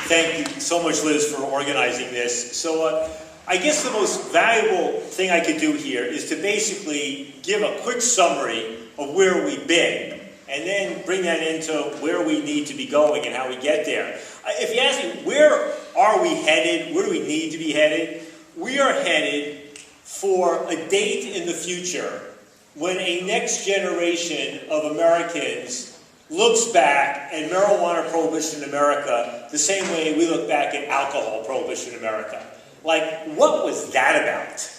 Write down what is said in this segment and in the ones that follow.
Thank you so much, Liz, for organizing this. So I guess the most valuable thing I could do here is to basically give a quick summary of where we've been, and then bring that into where we need to be going and how we get there. If you ask me, where are we headed? Where do we need to be headed? We are headed for a date in the future when a next generation of Americans looks back at marijuana prohibition in America the same way we look back at alcohol prohibition in America. Like, what was that about?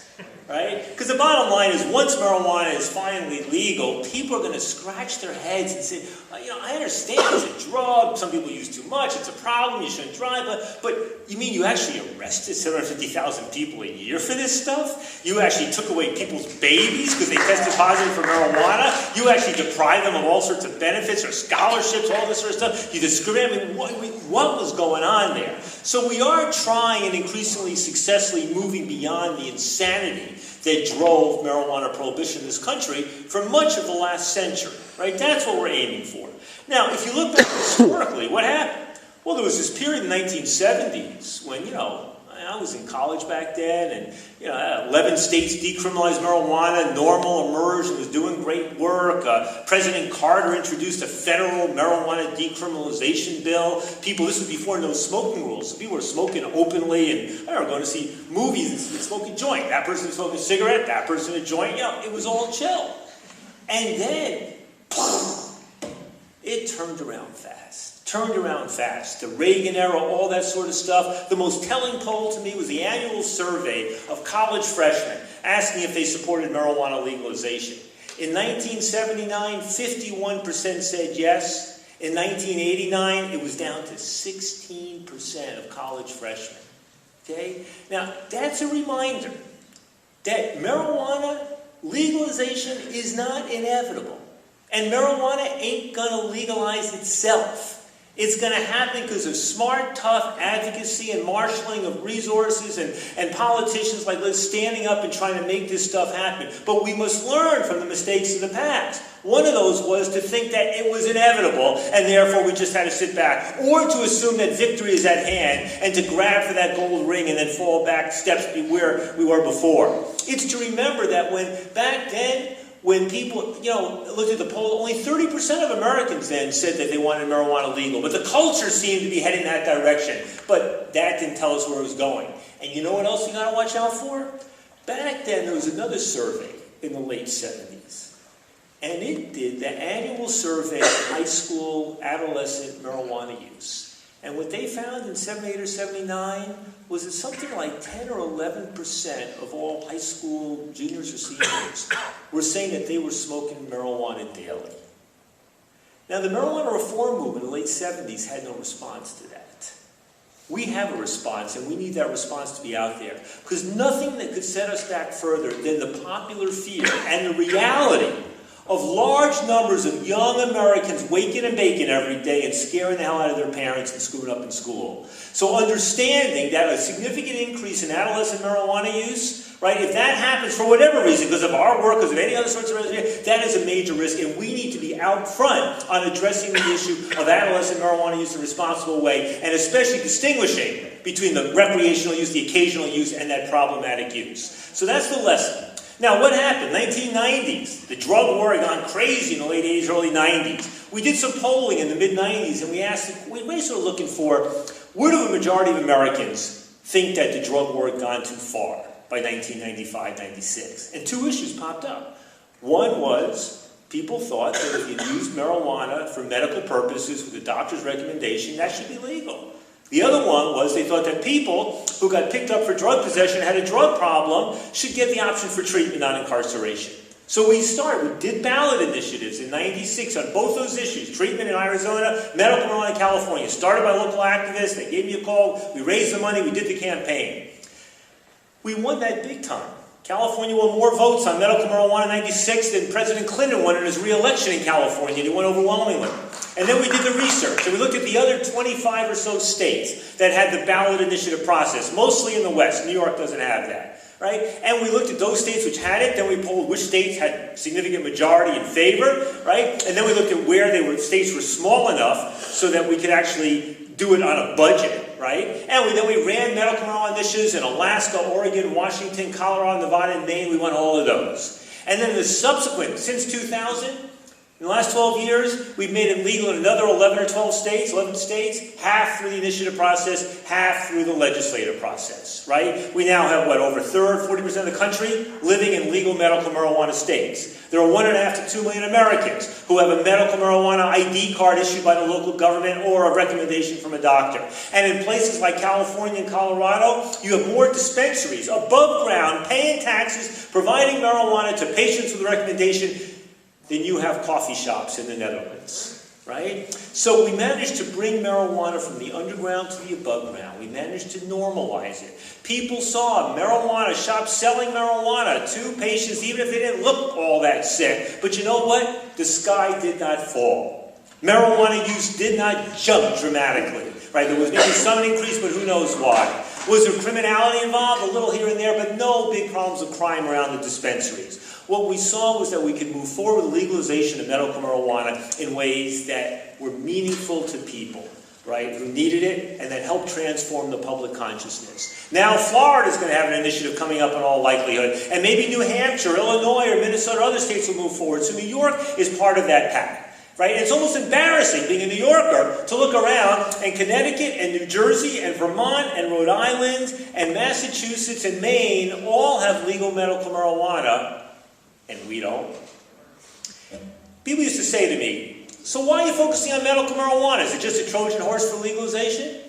Right? Because the bottom line is, once marijuana is finally legal, people are going to scratch their heads and say, you know, I understand it's a drug, some people use too much, it's a problem, you shouldn't drive, but you mean you actually arrested 750,000 people a year for this stuff? You actually took away people's babies because they tested positive for marijuana? You actually deprived them of all sorts of benefits or scholarships, all this sort of stuff? You discriminated? I mean, what was going on there? So we are trying and increasingly successfully moving beyond the insanity that drove marijuana prohibition in this country for much of the last century, right? That's what we're aiming for. Now, if you look back historically, what happened? Well, there was this period in the 1970s when, you know, I was in college back then, and, you know, 11 states decriminalized marijuana, NORML emerged and was doing great work. President Carter introduced a federal marijuana decriminalization bill. This was before no smoking rules. So people were smoking openly, and I remember going to see movies and smoking a joint. That person smoking a cigarette, that person a joint. You know, it was all chill. And then, it turned around fast. The Reagan era, all that sort of stuff. The most telling poll to me was the annual survey of college freshmen asking if they supported marijuana legalization. In 1979, 51% said yes. In 1989, it was down to 16% of college freshmen. Okay? Now, that's a reminder that marijuana legalization is not inevitable. And marijuana ain't going to legalize itself. It's going to happen because of smart, tough advocacy and marshaling of resources and politicians like Liz standing up and trying to make this stuff happen. But we must learn from the mistakes of the past. One of those was to think that it was inevitable and therefore we just had to sit back. Or to assume that victory is at hand and to grab for that gold ring and then fall back steps where we were before. It's to remember that back then, when people, you know, looked at the poll, only 30% of Americans then said that they wanted marijuana legal. But the culture seemed to be heading that direction. But that didn't tell us where it was going. And you know what else you got to watch out for? Back then, there was another survey in the late 70s. And it did the annual survey of high school adolescent marijuana use. And what they found in 78 or 79 was that something like 10 or 11% of all high school juniors or seniors were saying that they were smoking marijuana daily. Now, the marijuana reform movement in the late 70s had no response to that. We have a response, and we need that response to be out there. Because nothing that could set us back further than the popular fear and the reality of large numbers of young Americans waking and baking every day and scaring the hell out of their parents and screwing up in school. So understanding that a significant increase in adolescent marijuana use, right, if that happens for whatever reason, because of our work, because of any other sorts of reasons, that is a major risk, and we need to be out front on addressing the issue of adolescent marijuana use in a responsible way, and especially distinguishing between the recreational use, the occasional use, and that problematic use. So that's the lesson. Now, what happened? 1990s. The drug war had gone crazy in the late 80s, early 90s. We did some polling in the mid-90s, and we asked, we were sort of looking for, where do the majority of Americans think that the drug war had gone too far by 1995, 96? And two issues popped up. One was, people thought that if you used marijuana for medical purposes with a doctor's recommendation, that should be legal. The other one was they thought that people who got picked up for drug possession, had a drug problem, should get the option for treatment, not incarceration. So we did ballot initiatives in 96 on both those issues, treatment in Arizona, medical marijuana in California. Started by local activists, they gave me a call, we raised the money, we did the campaign. We won that big time. California won more votes on medical marijuana in 96 than President Clinton won in his re-election in California. He won overwhelmingly. And then we did the research, and we looked at the other 25 or so states that had the ballot initiative process, mostly in the West. New York doesn't have that, right? And we looked at those states which had it, then we polled which states had significant majority in favor, right? And then we looked at where states were small enough so that we could actually do it on a budget. right? And then we ran medical marijuana initiatives in Alaska, Oregon, Washington, Colorado, Nevada, and Maine. We won all of those. And then the subsequent, since 2000, in the last 12 years, we've made it legal in another 11 or 12 states, 11 states, half through the initiative process, half through the legislative process, right? We now have, what, over a third, 40% of the country living in legal medical marijuana states. There are 1.5 to 2 million Americans who have a medical marijuana ID card issued by the local government or a recommendation from a doctor. And in places like California and Colorado, you have more dispensaries above ground, paying taxes, providing marijuana to patients with a recommendation than you have coffee shops in the Netherlands, right? So we managed to bring marijuana from the underground to the above ground. We managed to normalize it. People saw marijuana shops selling marijuana to patients even if they didn't look all that sick. But you know what? The sky did not fall. Marijuana use did not jump dramatically, right? There was maybe some increase, but who knows why. Was there criminality involved? A little here and there, but no big problems of crime around the dispensaries. What we saw was that we could move forward with legalization of medical marijuana in ways that were meaningful to people, right, who needed it, and that helped transform the public consciousness. Now Florida is going to have an initiative coming up in all likelihood, and maybe New Hampshire, Illinois, or Minnesota, or other states will move forward. So New York is part of that pack. Right? It's almost embarrassing, being a New Yorker, to look around, and Connecticut and New Jersey and Vermont and Rhode Island and Massachusetts and Maine all have legal medical marijuana, and we don't. People used to say to me, so why are you focusing on medical marijuana? Is it just a Trojan horse for legalization?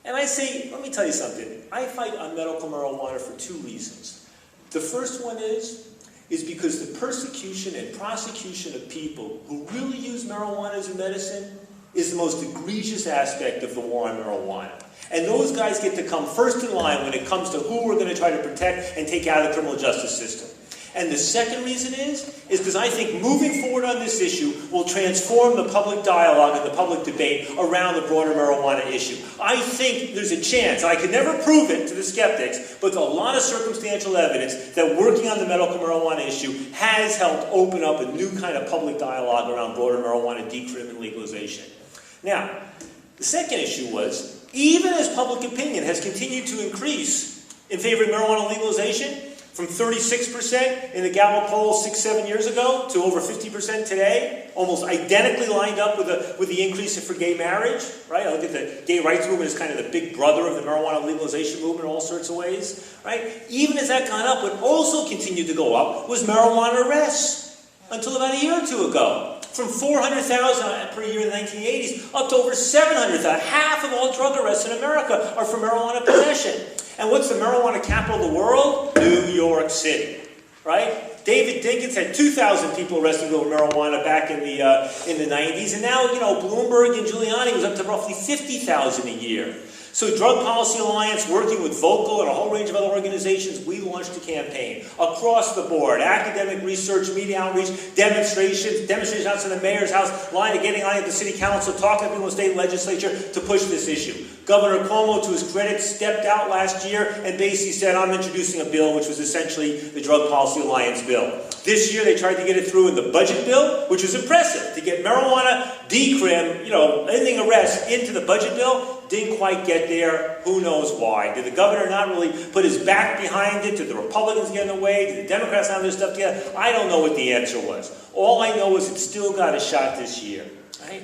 And I say, let me tell you something. I fight on medical marijuana for two reasons. The first one is because the persecution and prosecution of people who really use marijuana as a medicine is the most egregious aspect of the war on marijuana. And those guys get to come first in line when it comes to who we're going to try to protect and take out of the criminal justice system. And the second reason is because I think moving forward on this issue will transform the public dialogue and the public debate around the broader marijuana issue. I think there's a chance, and I could never prove it to the skeptics, but there's a lot of circumstantial evidence that working on the medical marijuana issue has helped open up a new kind of public dialogue around broader marijuana decrim and legalization. Now, the second issue was, even as public opinion has continued to increase in favor of marijuana legalization, from 36% in the Gallup poll 6-7 years ago to over 50% today, almost identically lined up with the increase for gay marriage, right? I look at the gay rights movement as kind of the big brother of the marijuana legalization movement in all sorts of ways, right? Even as that gone up, what also continued to go up was marijuana arrests until about a year or two ago. From 400,000 per year in the 1980s up to over 700,000. Half of all drug arrests in America are for marijuana possession. And what's the marijuana capital of the world? New York City, right? David Dinkins had 2,000 people arrested over marijuana back in the 90s, and now, Bloomberg and Giuliani was up to roughly 50,000 a year. So Drug Policy Alliance, working with Vocal and a whole range of other organizations, we launched a campaign across the board. Academic research, media outreach, demonstrations outside the mayor's house, getting at the city council, talking to people in the state legislature to push this issue. Governor Cuomo, to his credit, stepped out last year and basically said, I'm introducing a bill which was essentially the Drug Policy Alliance bill. This year they tried to get it through in the budget bill, which was impressive. To get marijuana, decrim, anything arrest into the budget bill, didn't quite get there. Who knows why? Did the governor not really put his back behind it? Did the Republicans get in the way? Did the Democrats not have their stuff together? I don't know what the answer was. All I know is it still got a shot this year. Right?